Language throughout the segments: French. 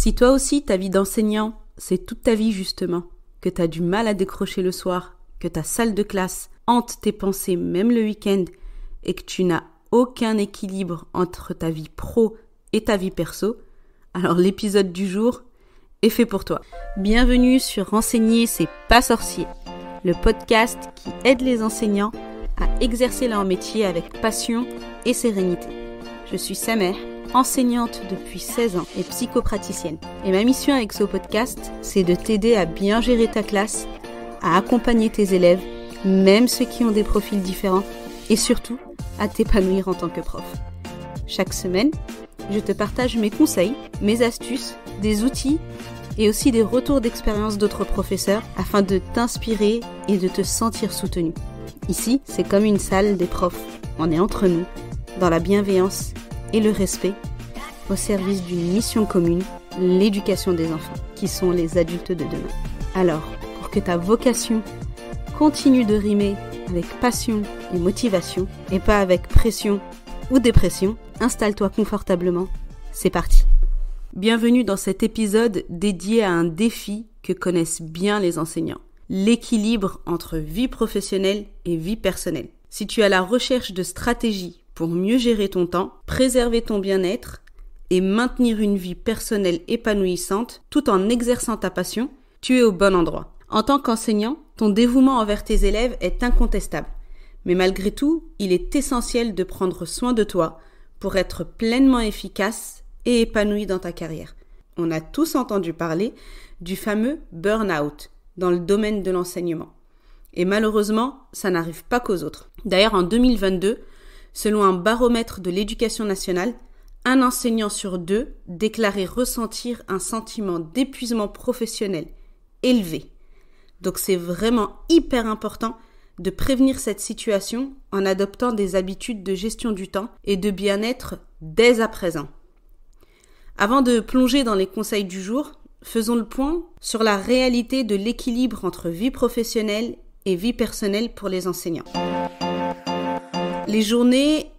Si toi aussi ta vie d'enseignant, c'est toute ta vie justement, que t'as du mal à décrocher le soir, que ta salle de classe hante tes pensées même le week-end et que tu n'as aucun équilibre entre ta vie pro et ta vie perso, alors l'épisode du jour est fait pour toi. Bienvenue sur Enseigner, c'est pas sorcier, le podcast qui aide les enseignants à exercer leur métier avec passion et sérénité. Je suis Samer, enseignante depuis 16 ans et psychopraticienne. Et ma mission avec ce podcast, c'est de t'aider à bien gérer ta classe, à accompagner tes élèves, même ceux qui ont des profils différents, et surtout, à t'épanouir en tant que prof. Chaque semaine, je te partage mes conseils, mes astuces, des outils et aussi des retours d'expérience d'autres professeurs afin de t'inspirer et de te sentir soutenu. Ici, c'est comme une salle des profs. On est entre nous, dans la bienveillance et le respect, au service d'une mission commune, l'éducation des enfants, qui sont les adultes de demain. Alors, pour que ta vocation continue de rimer avec passion et motivation, et pas avec pression ou dépression, installe-toi confortablement. C'est parti. Bienvenue dans cet épisode dédié à un défi que connaissent bien les enseignants. L'équilibre entre vie professionnelle et vie personnelle. Si tu es à la recherche de stratégies pour mieux gérer ton temps, préserver ton bien-être et maintenir une vie personnelle épanouissante tout en exerçant ta passion, tu es au bon endroit. En tant qu'enseignant, ton dévouement envers tes élèves est incontestable. Mais malgré tout, il est essentiel de prendre soin de toi pour être pleinement efficace et épanoui dans ta carrière. On a tous entendu parler du fameux burn-out dans le domaine de l'enseignement. Et malheureusement, ça n'arrive pas qu'aux autres. D'ailleurs, en 2022, selon un baromètre de l'éducation nationale, un enseignant sur 2 déclarait ressentir un sentiment d'épuisement professionnel élevé. Donc c'est vraiment hyper important de prévenir cette situation en adoptant des habitudes de gestion du temps et de bien-être dès à présent. Avant de plonger dans les conseils du jour, faisons le point sur la réalité de l'équilibre entre vie professionnelle et vie personnelle pour les enseignants. Les journées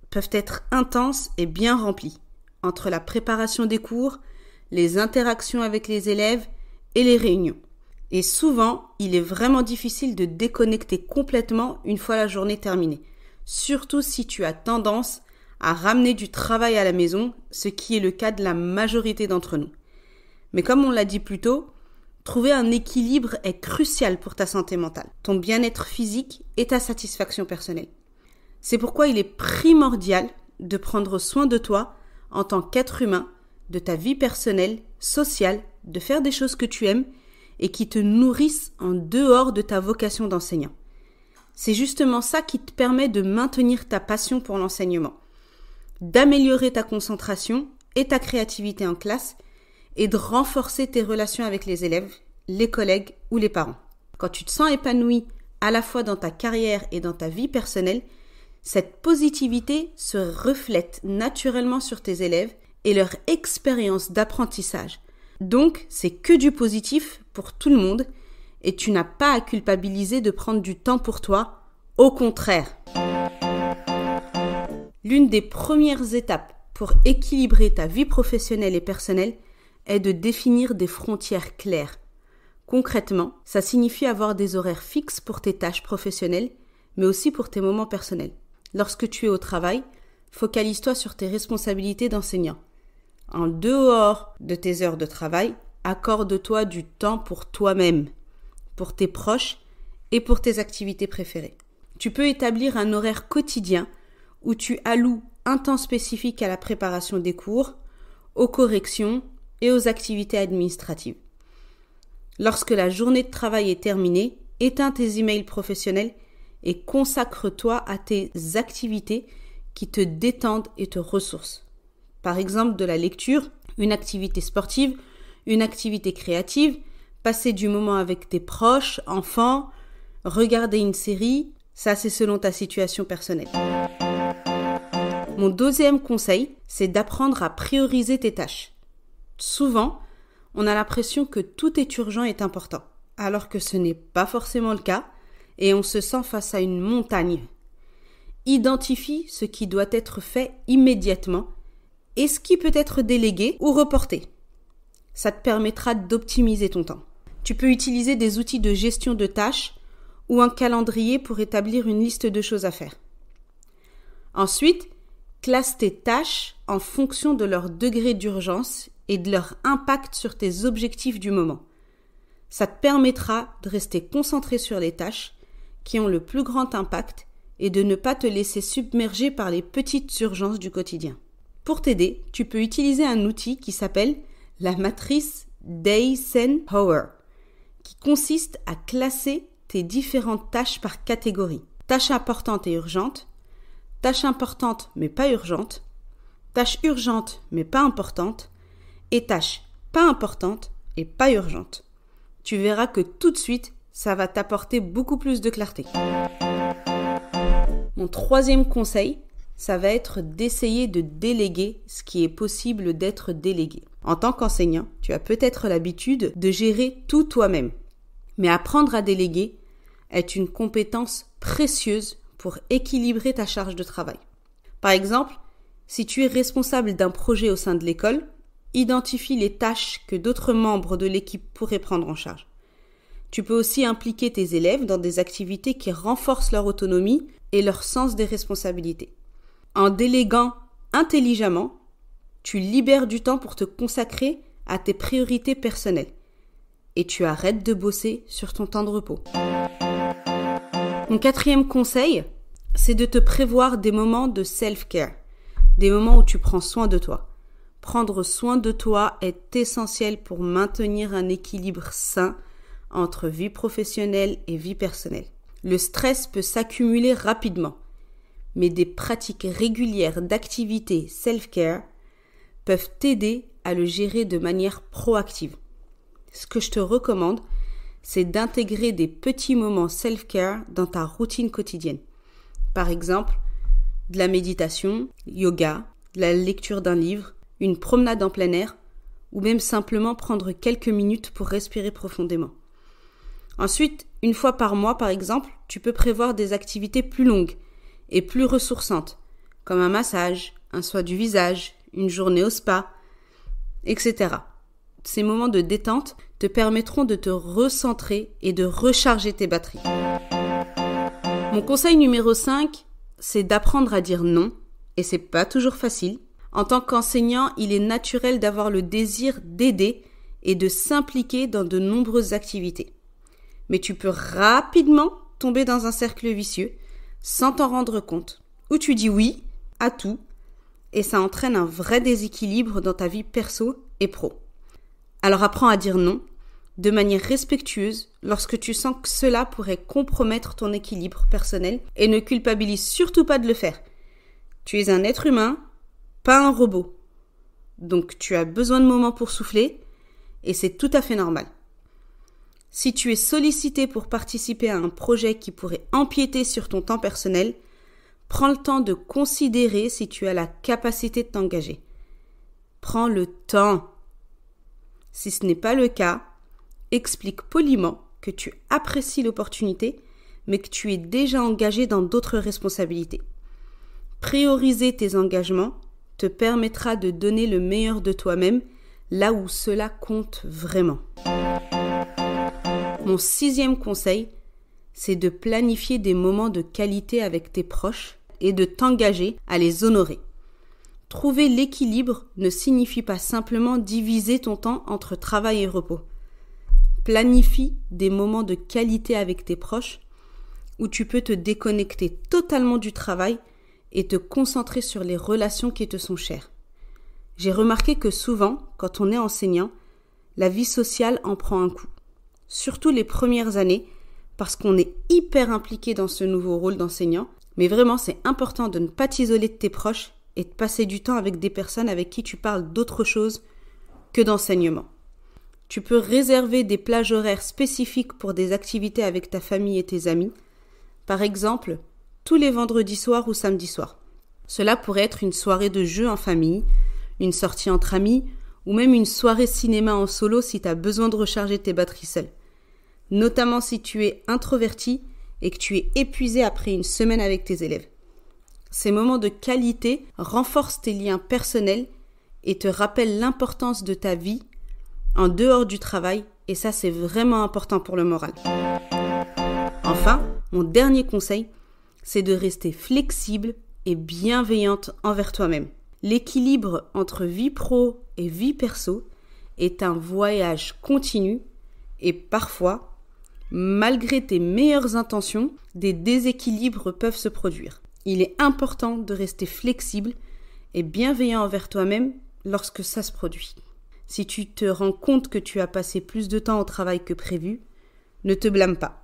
peuvent être intenses et bien remplies, entre la préparation des cours, les interactions avec les élèves et les réunions. Et souvent, il est vraiment difficile de déconnecter complètement une fois la journée terminée, surtout si tu as tendance à ramener du travail à la maison, ce qui est le cas de la majorité d'entre nous. Mais comme on l'a dit plus tôt, trouver un équilibre est crucial pour ta santé mentale, ton bien-être physique et ta satisfaction personnelle. C'est pourquoi il est primordial de prendre soin de toi en tant qu'être humain, de ta vie personnelle, sociale, de faire des choses que tu aimes et qui te nourrissent en dehors de ta vocation d'enseignant. C'est justement ça qui te permet de maintenir ta passion pour l'enseignement, d'améliorer ta concentration et ta créativité en classe et de renforcer tes relations avec les élèves, les collègues ou les parents. Quand tu te sens épanoui à la fois dans ta carrière et dans ta vie personnelle, cette positivité se reflète naturellement sur tes élèves et leur expérience d'apprentissage. Donc, c'est que du positif pour tout le monde et tu n'as pas à culpabiliser de prendre du temps pour toi. Au contraire. L'une des premières étapes pour équilibrer ta vie professionnelle et personnelle est de définir des frontières claires. Concrètement, ça signifie avoir des horaires fixes pour tes tâches professionnelles, mais aussi pour tes moments personnels. Lorsque tu es au travail, focalise-toi sur tes responsabilités d'enseignant. En dehors de tes heures de travail, accorde-toi du temps pour toi-même, pour tes proches et pour tes activités préférées. Tu peux établir un horaire quotidien où tu alloues un temps spécifique à la préparation des cours, aux corrections et aux activités administratives. Lorsque la journée de travail est terminée, éteins tes emails professionnels et consacre-toi à tes activités qui te détendent et te ressourcent. Par exemple, de la lecture, une activité sportive, une activité créative, passer du moment avec tes proches, enfants, regarder une série, ça c'est selon ta situation personnelle. Mon deuxième conseil, c'est d'apprendre à prioriser tes tâches. Souvent, on a l'impression que tout est urgent et important, alors que ce n'est pas forcément le cas et on se sent face à une montagne. Identifie ce qui doit être fait immédiatement et ce qui peut être délégué ou reporté. Ça te permettra d'optimiser ton temps. Tu peux utiliser des outils de gestion de tâches ou un calendrier pour établir une liste de choses à faire. Ensuite, classe tes tâches en fonction de leur degré d'urgence et de leur impact sur tes objectifs du moment. Ça te permettra de rester concentré sur les tâches qui ont le plus grand impact et de ne pas te laisser submerger par les petites urgences du quotidien. Pour t'aider, tu peux utiliser un outil qui s'appelle la matrice d'Eisenhower, qui consiste à classer tes différentes tâches par catégorie. Tâches importantes et urgentes, tâches importantes mais pas urgentes, tâches urgentes mais pas importantes, et tâches pas importantes et pas urgentes. Tu verras que tout de suite, ça va t'apporter beaucoup plus de clarté. Mon troisième conseil, ça va être d'essayer de déléguer ce qui est possible d'être délégué. En tant qu'enseignant, tu as peut-être l'habitude de gérer tout toi-même. Mais apprendre à déléguer est une compétence précieuse pour équilibrer ta charge de travail. Par exemple, si tu es responsable d'un projet au sein de l'école, identifie les tâches que d'autres membres de l'équipe pourraient prendre en charge. Tu peux aussi impliquer tes élèves dans des activités qui renforcent leur autonomie et leur sens des responsabilités. En déléguant intelligemment, tu libères du temps pour te consacrer à tes priorités personnelles et tu arrêtes de bosser sur ton temps de repos. Mon quatrième conseil, c'est de te prévoir des moments de self-care, des moments où tu prends soin de toi. Prendre soin de toi est essentiel pour maintenir un équilibre sain entre vie professionnelle et vie personnelle. Le stress peut s'accumuler rapidement, mais des pratiques régulières d'activité self-care peuvent t'aider à le gérer de manière proactive. Ce que je te recommande, c'est d'intégrer des petits moments self-care dans ta routine quotidienne. Par exemple, de la méditation, yoga, de la lecture d'un livre, une promenade en plein air ou même simplement prendre quelques minutes pour respirer profondément. Ensuite, une fois par mois par exemple, tu peux prévoir des activités plus longues et plus ressourçantes, comme un massage, un soin du visage, une journée au spa, etc. Ces moments de détente te permettront de te recentrer et de recharger tes batteries. Mon conseil numéro 5, c'est d'apprendre à dire non, et c'est pas toujours facile. En tant qu'enseignant, il est naturel d'avoir le désir d'aider et de s'impliquer dans de nombreuses activités. Mais tu peux rapidement tomber dans un cercle vicieux sans t'en rendre compte, où tu dis oui à tout et ça entraîne un vrai déséquilibre dans ta vie perso et pro. Alors apprends à dire non de manière respectueuse lorsque tu sens que cela pourrait compromettre ton équilibre personnel et ne culpabilise surtout pas de le faire. Tu es un être humain, pas un robot. Donc tu as besoin de moments pour souffler et c'est tout à fait normal. Si tu es sollicité pour participer à un projet qui pourrait empiéter sur ton temps personnel, prends le temps de considérer si tu as la capacité de t'engager. Prends le temps. Si ce n'est pas le cas, explique poliment que tu apprécies l'opportunité, mais que tu es déjà engagé dans d'autres responsabilités. Prioriser tes engagements te permettra de donner le meilleur de toi-même là où cela compte vraiment. Mon 6e conseil, c'est de planifier des moments de qualité avec tes proches et de t'engager à les honorer. Trouver l'équilibre ne signifie pas simplement diviser ton temps entre travail et repos. Planifie des moments de qualité avec tes proches où tu peux te déconnecter totalement du travail et te concentrer sur les relations qui te sont chères. J'ai remarqué que souvent, quand on est enseignant, la vie sociale en prend un coup. Surtout les premières années, parce qu'on est hyper impliqué dans ce nouveau rôle d'enseignant. Mais vraiment, c'est important de ne pas t'isoler de tes proches et de passer du temps avec des personnes avec qui tu parles d'autre chose que d'enseignement. Tu peux réserver des plages horaires spécifiques pour des activités avec ta famille et tes amis. Par exemple, tous les vendredis soirs ou samedis soirs. Cela pourrait être une soirée de jeu en famille, une sortie entre amis ou même une soirée cinéma en solo si tu as besoin de recharger tes batteries seul. Notamment si tu es introverti et que tu es épuisé après une semaine avec tes élèves. Ces moments de qualité renforcent tes liens personnels et te rappellent l'importance de ta vie en dehors du travail, et ça c'est vraiment important pour le moral. Enfin, mon dernier conseil, c'est de rester flexible et bienveillante envers toi-même. L'équilibre entre vie pro et vie perso est un voyage continu et parfois, malgré tes meilleures intentions, des déséquilibres peuvent se produire. Il est important de rester flexible et bienveillant envers toi-même lorsque ça se produit. Si tu te rends compte que tu as passé plus de temps au travail que prévu, ne te blâme pas.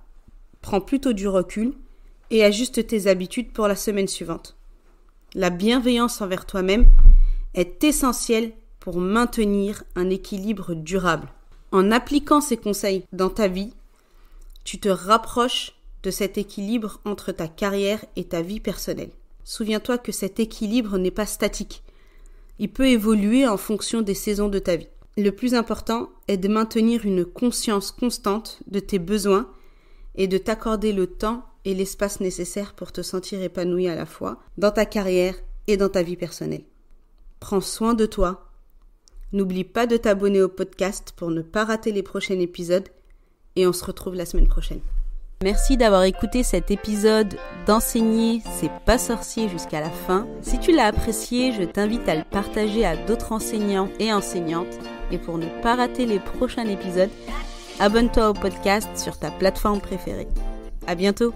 Prends plutôt du recul et ajuste tes habitudes pour la semaine suivante. La bienveillance envers toi-même est essentielle pour maintenir un équilibre durable. En appliquant ces conseils dans ta vie, tu te rapproches de cet équilibre entre ta carrière et ta vie personnelle. Souviens-toi que cet équilibre n'est pas statique. Il peut évoluer en fonction des saisons de ta vie. Le plus important est de maintenir une conscience constante de tes besoins et de t'accorder le temps et l'espace nécessaires pour te sentir épanoui à la fois dans ta carrière et dans ta vie personnelle. Prends soin de toi. N'oublie pas de t'abonner au podcast pour ne pas rater les prochains épisodes et on se retrouve la semaine prochaine. Merci d'avoir écouté cet épisode d'Enseigner, c'est pas sorcier jusqu'à la fin. Si tu l'as apprécié, je t'invite à le partager à d'autres enseignants et enseignantes. Et pour ne pas rater les prochains épisodes, abonne-toi au podcast sur ta plateforme préférée. À bientôt!